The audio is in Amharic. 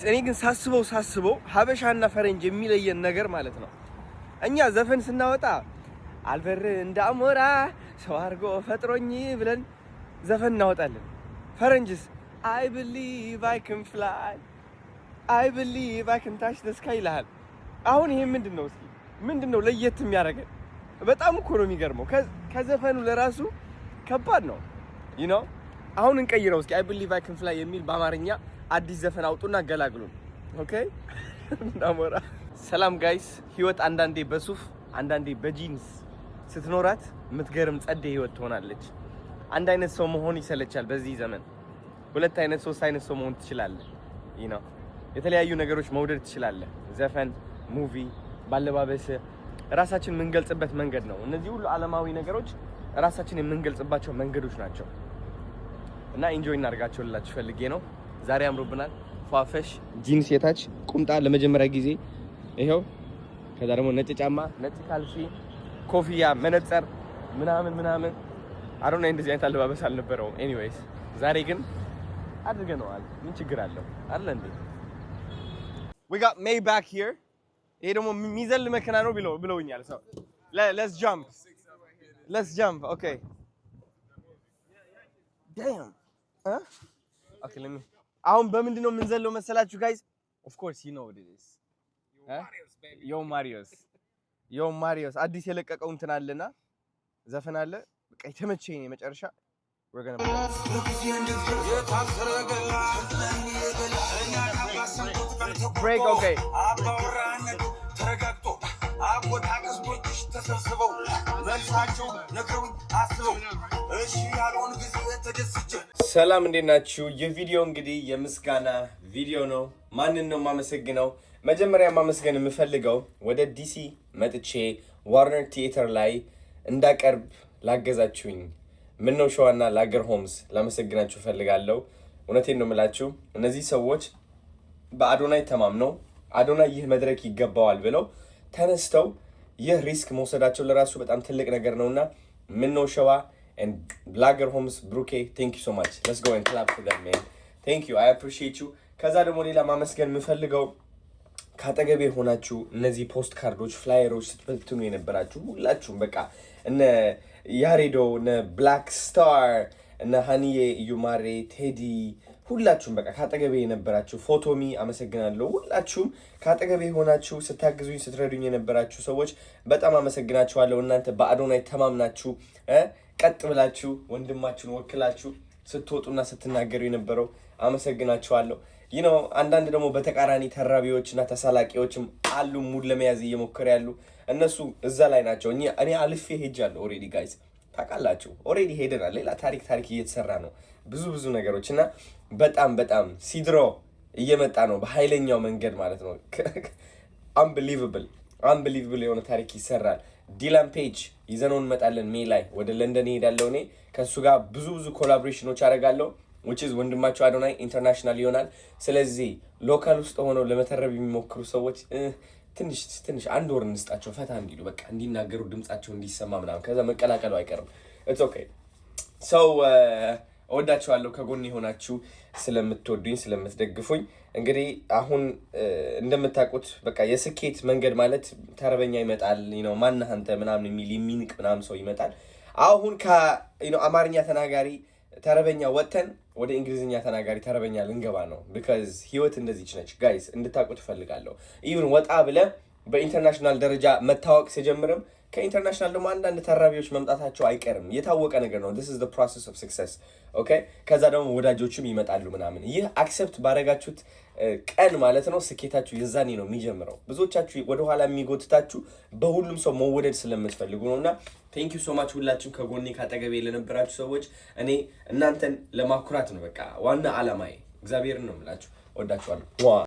እኔ ግን ሳስበው ሀበሻና ፈረንጅ የሚለየን ነገር ማለት ነው። እኛ ዘፈን ስናወጣ አልበር እንዳሞራ ሰው አርጎ ፈጥሮኝ ብለን ዘፈን እናወጣለን። ፈረንጅስ I believe I can fly I believe I can touch the sky ይላል። አሁን ይሄ ምንድነው? እስኪ ምንድነው ለየት የሚያደርገን? በጣም እኮ ነው የሚገርመው። ከዘፈኑ ለራሱ ከባድ ነው you know። አሁን እንቀይረው እስኪ I believe I can fly የሚል በአማርኛ አዲስ ዘፈን አውጡና ገላግሉን። ኦኬ እንዳሞራ። ሰላም ጋይስ። ህይወት አንዳንዴ በሱፍ አንዳንዴ በጂንስ ስትኖራት የምትገርም ጸዴ ህይወት ትሆናለች። አንድ አይነት ሰው መሆን ይሰለቻል በዚህ ዘመን። ሁለት አይነት ሶስት አይነት ሰው መሆን ትችላለህ you know። የተለያዩ ነገሮች መውደድ ትችላለህ። ዘፈን፣ ሙቪ፣ ባለባበስ ራሳችን የምንገልጽበት መንገድ ነው። እነዚህ ሁሉ ዓለማዊ ነገሮች ራሳችን የምንገልጽባቸው መንገዶች ናቸው እና ኢንጆይ እናድርጋቸው ልላችሁ ፈልጌ ነው። ዛሬ አምሮብናል። ፏፈሽ ጂንስ የታች ቁምጣ ለመጀመሪያ ጊዜ ይሄው። ከዛ ደግሞ ነጭ ጫማ፣ ነጭ ካልሲ፣ ኮፍያ፣ መነጽር ምናምን አሮና እንደዚህ አይነት አለባበስ አልነበረውም። ኤኒዌይስ ዛሬ ግን አድርገነዋል። ምን ችግር አለው አይደል እንዴ? we got Maybach here። ይሄ ደግሞ ሚዘል መኪና ነው ብለውኛል። ሰው let's jump okay damn okay let me አሁን በምንድን ነው የምንዘለው መሰላችሁ ጋይስ? of course you know what it is yo marios አዲስ የለቀቀው እንትን አለና ዘፈን አለ። በቃ የተመቸኝ መጨረሻ we're going to break okay ሰላም እንዴት ናችሁ? የቪዲዮ እንግዲህ የምስጋና ቪዲዮ ነው። ማንን ነው ማመሰግነው? መጀመሪያ ማመስገን የምፈልገው ወደ ዲሲ መጥቼ ዋርነር ቲያትር ላይ እንዳቀርብ ላገዛችሁኝ ምነው ሸዋና ላገር ሆምስ ላመሰግናችሁ ፈልጋለሁ። እውነቴን ነው የምላችሁ። እነዚህ ሰዎች በአዶናይ ተማምነው አዶናይ ይህ መድረክ ይገባዋል ብለው ተነስተው ይህ ሪስክ መውሰዳቸው ለራሱ በጣም ትልቅ ነገር ነውና ምነው ሸዋ and ላገር ሆምስ ብሩኬ thank you so much. let's go and clap for them man. thank you I appreciate you. ከዛ ደግሞ ሌላ ማመስገን የምፈልገው ካጠገቤ ሆናችሁ እነዚህ ፖስት ካርዶች ፍላየሮች ስትበትኑ የነበራችሁ ሁላችሁም በቃ እነ ያሬዶ እነ ብላክ ስታር እነ ሃኒዬ ዩማሬ ቴዲ ሁላችሁም በቃ ካጠገቤ የነበራችሁ ፎቶሚ አመሰግናለሁ። ሁላችሁም ካጠገቤ ሆናችሁ ስታግዙኝ ስትረዱኝ የነበራችሁ ሰዎች በጣም አመሰግናችኋለሁ። እናንተ በአዶናይ ተማምናችሁ ቀጥ ብላችሁ ወንድማችሁን ወክላችሁ ስትወጡና ስትናገሩ የነበረው አመሰግናችኋለሁ። you know አንዳንድ ደግሞ በተቃራኒ ተራቢዎችና ተሳላቂዎችም አሉ ሙድ ለመያዝ እየሞከሩ ያሉ እነሱ እዛ ላይ ናቸው። እኔ አልፌ ሄጃለሁ ኦሬዲ ጋይስ ታውቃላችሁ። ኦሬዲ ሄደናል። ሌላ ታሪክ እየተሰራ ነው ብዙ ነገሮችና በጣም ሲድሮ እየመጣ ነው በኃይለኛው መንገድ ማለት ነው። unbelievable የሆነ ታሪክ ይሰራል። ዲላን ፔጅ ይዘነው እንመጣለን። ሜይ ላይ ወደ ለንደን ሄዳለሁ። እኔ ከሱ ጋር ብዙ ኮላቦሬሽኖች አደርጋለሁ which is ወንድማቸው አዶናይ ኢንተርናሽናል ይሆናል። ስለዚህ ሎካል ውስጥ ሆነው ለመተረብ የሚሞክሩ ሰዎች ትንሽ አንድ ወር እንስጣቸው ፈታ እንዲሉ በቃ እንዲናገሩ ድምጻቸው እንዲሰማ ምናምን ከዛ መቀላቀሉ አይቀርም። it's okay so እወዳችኋለሁ ከጎን ሆናችሁ ስለምትወዱኝ ስለምትደግፉኝ። እንግዲህ አሁን እንደምታውቁት በቃ የስኬት መንገድ ማለት ተረበኛ ይመጣል ማን አንተ ምናምን የሚንቅ ምናምን ሰው ይመጣል። አሁን አማርኛ ተናጋሪ ተረበኛ ወተን ወደ እንግሊዝኛ ተናጋሪ ተረበኛ ልንገባ ነው። because ህይወት እንደዚህ ነች ጋይስ እንድታውቁት ፈልጋለሁ። even ወጣ ብለ በኢንተርናሽናል ደረጃ መታወቅ ሲጀምርም ከኢንተርናሽናል ደግሞ አንዳንድ ተራቢዎች መምጣታቸው አይቀርም። የታወቀ ነገር ነው። this is the process of success okay ከዛ ደግሞ ወዳጆችም ይመጣሉ ምናምን። ይህ አክሰፕት ባረጋችሁት ቀን ማለት ነው ስኬታችሁ የዛኔ ነው የሚጀምረው። ብዙዎቻችሁ ወደ ኋላ የሚጎትታችሁ በሁሉም ሰው መወደድ ስለምትፈልጉ ነውና thank you so much ሁላችሁም ከጎኔ ካጠገቤ ለነበራችሁ ሰዎች። እኔ እናንተን ለማኩራት ነው በቃ ዋና ዓላማዬ። እግዚአብሔርን ነው የምላችሁ። ወዳችኋለሁ።